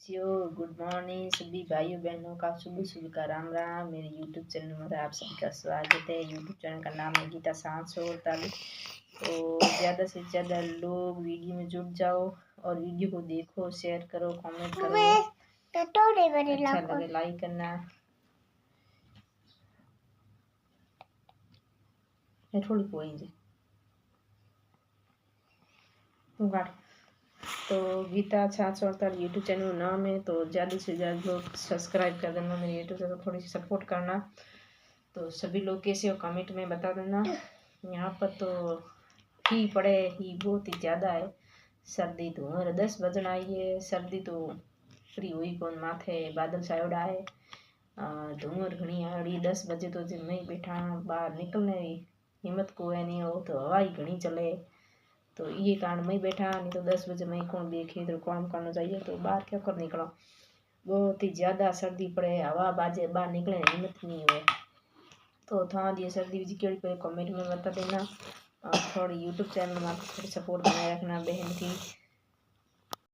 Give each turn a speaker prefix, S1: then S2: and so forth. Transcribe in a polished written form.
S1: बच्चियों, good morning सभी भाइयों बहनों का सुबह सुबह का राम राम। मेरे यूट्यूब चैनल में आप सबका स्वागत है। यूट्यूब चैनल का नाम है गीता 748। तो ज़्यादा से ज़्यादा लोग वीडियो में जुड़ जाओ और वीडियो को देखो, शेयर करो, कमेंट करो, अच्छा लगे लाइक करना। थोड़ी कोई तो गीता 748 यूट्यूब चैनल नाम है। तो ज़्यादा से ज़्यादा लोग सब्सक्राइब कर देना मेरे यूट्यूब चैनल, थोड़ी सी सपोर्ट करना। तो सभी लोग कैसे हो कमेंट में बता देना। यहाँ पर तो ही पड़े ही बहुत ही ज़्यादा है सर्दी। तो हमारे 10 बजन आई है, सर्दी तो फ्री हुई कौन, माथे बादल सायोड़ा है, धूमर घनी आड़ी। 10 बजे तो जब मैं बैठा बाहर निकलने हिम्मत को है नहीं, हो तो हवा ही घनी चले। तो ये कारण मैं बैठा, नहीं तो 10 बजे मैं कौन देखे तो काम करना चाहिए, तो बाहर क्या कर निकला। बहुत ही ज़्यादा सर्दी पड़े, हवा बाजे, बाहर निकले हिम्मत नहीं हुए। तो था दिए सर्दी भी केड़ी पे कमेंट में बता देना। और थोड़ी यूट्यूब चैनल में थोड़ी सपोर्ट बनाए रखना बहन की।